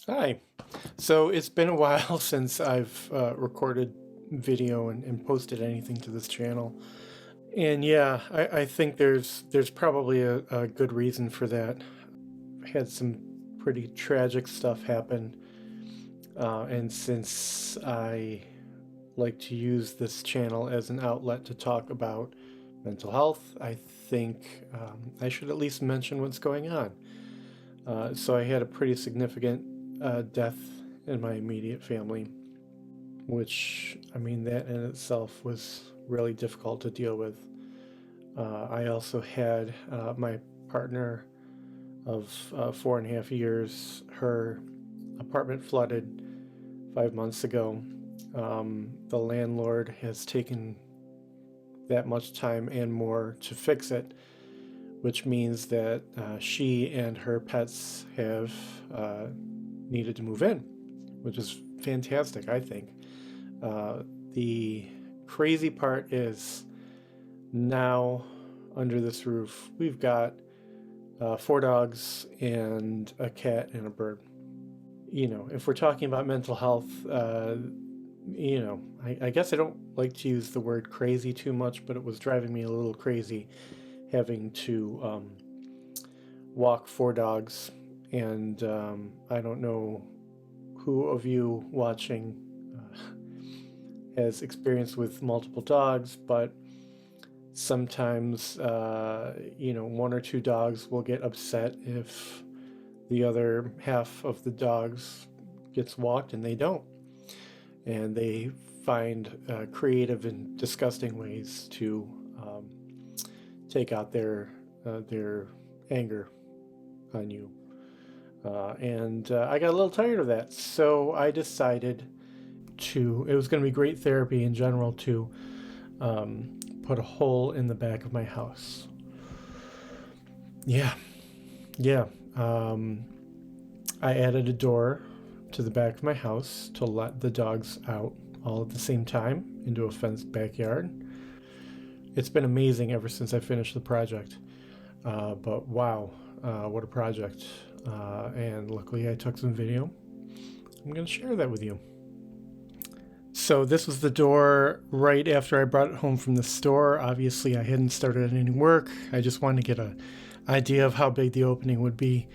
Hi. So it's been a while since I've recorded video and posted anything to this channel. And yeah, I think there's probably a good reason for that. I had some pretty tragic stuff happen. And since I like to use this channel as an outlet to talk about mental health, I think I should at least mention what's going on. So I had a pretty significant death in my immediate family, which, I mean, that in itself was really difficult to deal with. I also had my partner of 4.5 years, her apartment flooded 5 months ago. The landlord has taken that much time and more to fix it, which means that she and her pets have needed to move in, which is fantastic, I think. The crazy part is now under this roof, we've got 4 dogs and a cat and a bird. You know, if we're talking about mental health, I guess I don't like to use the word crazy too much, but it was driving me a little crazy having to walk 4 dogs. And I don't know who of you watching has experience with multiple dogs, but sometimes, one or two dogs will get upset if the other half of the dogs gets walked and they don't. And they find creative and disgusting ways to take out their anger on you. And I got a little tired of that, so I decided it was going to be great therapy in general to put a hole in the back of my house. Yeah, yeah. I added a door to the back of my house to let the dogs out all at the same time into a fenced backyard. It's been amazing ever since I finished the project. But wow, what a project. And luckily I took some video. I'm going to share that with you. So this was the door right after I brought it home from the store. Obviously I hadn't started any work. I just wanted to get an idea of how big the opening would be.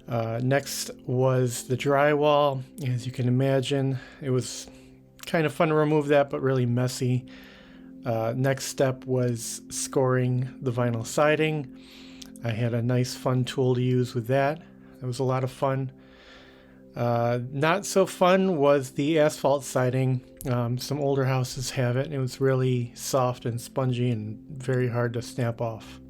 Next was the drywall. As you can imagine, it was kind of fun to remove that, but really messy. Next step was scoring the vinyl siding. I had a nice fun tool to use with that. It was a lot of fun. Not so fun was the asphalt siding. Some older houses have it, and it was really soft and spongy and very hard to snap off.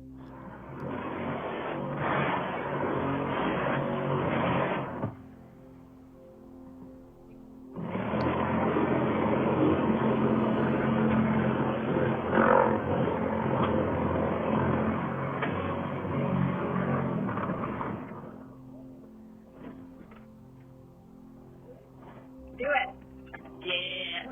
Do it. Yeah.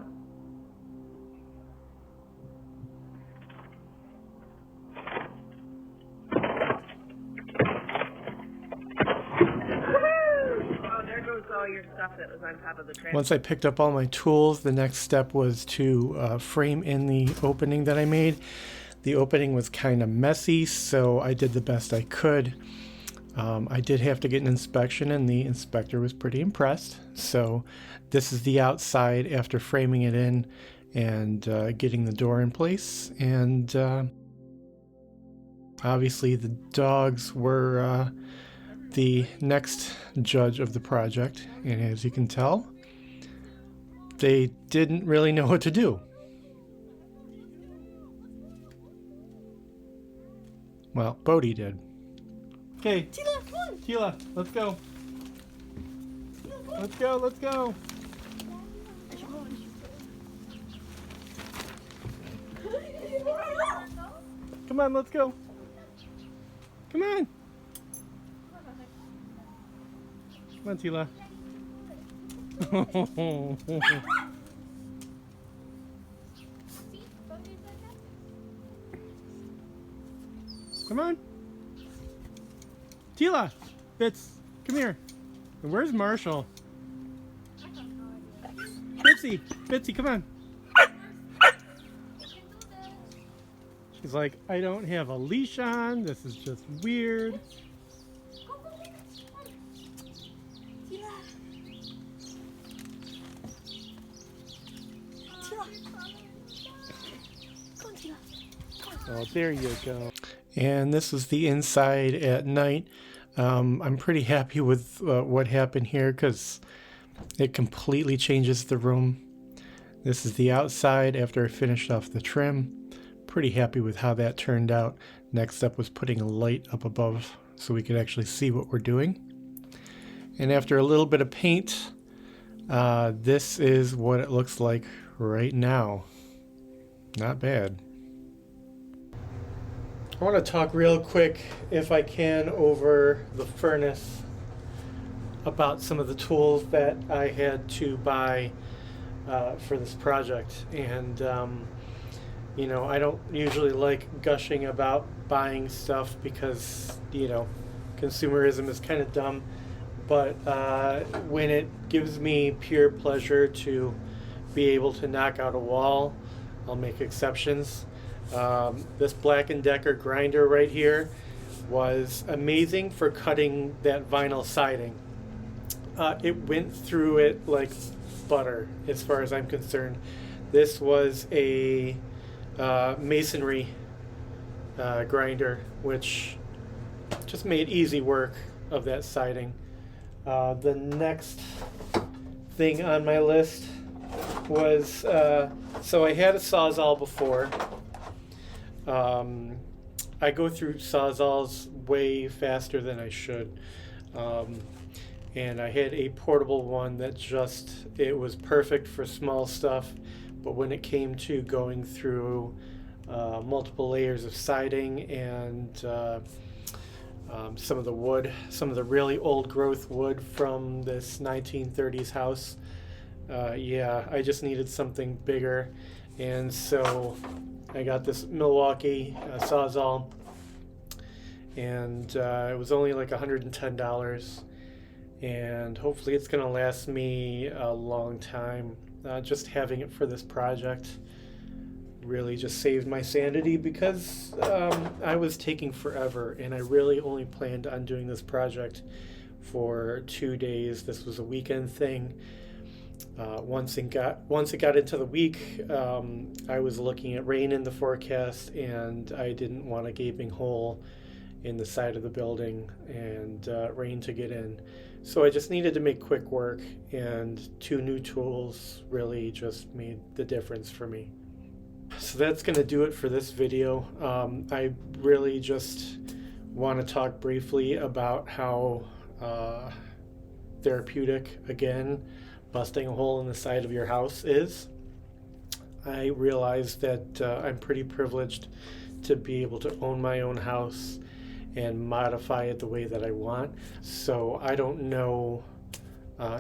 Oh, there goes all your stuff that was on top of the trash. Once I picked up all my tools, the next step was to frame in the opening that I made. The opening was kind of messy, so I did the best I could. I did have to get an inspection, and the inspector was pretty impressed. So this is the outside after framing it in and getting the door in place. And obviously the dogs were the next judge of the project. And as you can tell, they didn't really know what to do. Well, Bodhi did. Okay, Tila, come on. Tila, let's go. Let's go, let's go. Come on, let's go. Come on. Come on, Tila. Come on. Tila, Fitz, come here. And where's Marshall? Bitsy, come on. He's like, I don't have a leash on. This is just weird. Oh, there you go. And this is the inside at night. I'm pretty happy with what happened here because it completely changes the room. This is the outside after I finished off the trim. Pretty happy with how that turned out. Next up was putting a light up above so we could actually see what we're doing. And after a little bit of paint, this is what it looks like right now. Not bad. I want to talk real quick, if I can, over the furnace, about some of the tools that I had to buy for this project. And you know, I don't usually like gushing about buying stuff because, you know, consumerism is kind of dumb. But when it gives me pure pleasure to be able to knock out a wall, I'll make exceptions. This Black & Decker grinder right here was amazing for cutting that vinyl siding. It went through it like butter as far as I'm concerned. This was a masonry grinder, which just made easy work of that siding. The next thing on my list was, so I had a Sawzall before. I go through Sawzalls way faster than I should. And I had a portable one that it was perfect for small stuff. But when it came to going through multiple layers of siding and some of the wood, some of the really old growth wood from this 1930s house, yeah, I just needed something bigger. And so I got this Milwaukee Sawzall, and it was only like $110. And hopefully it's going to last me a long time. Just having it for this project really just saved my sanity because I was taking forever, and I really only planned on doing this project for 2 days. This was a weekend thing. Once it got into the week, I was looking at rain in the forecast, and I didn't want a gaping hole in the side of the building and rain to get in. So I just needed to make quick work, and 2 new tools really just made the difference for me. So that's going to do it for this video. I really just want to talk briefly about how therapeutic, again, busting a hole in the side of your house is. I realize that I'm pretty privileged to be able to own my own house and modify it the way that I want. So I don't know,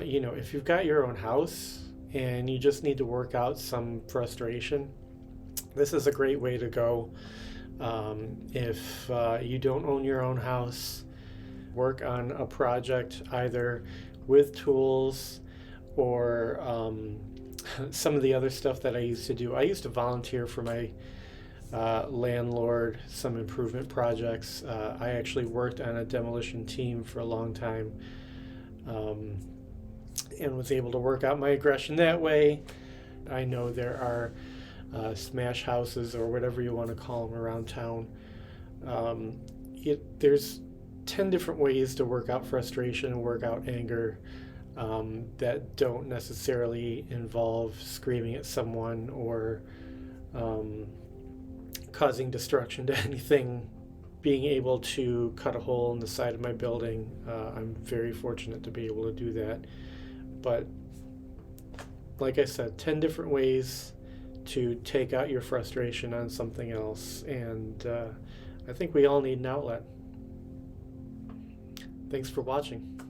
you know, if you've got your own house and you just need to work out some frustration, this is a great way to go. If you don't own your own house, work on a project either with tools or some of the other stuff that I used to do. I used to volunteer for my landlord, some improvement projects. I actually worked on a demolition team for a long time, and was able to work out my aggression that way. I know there are smash houses, or whatever you want to call them, around town. There's 10 different ways to work out frustration and work out anger that don't necessarily involve screaming at someone or causing destruction to anything. Being able to cut a hole in the side of my building, I'm very fortunate to be able to do that. But like I said, 10 different ways to take out your frustration on something else, and I think we all need an outlet. Thanks for watching.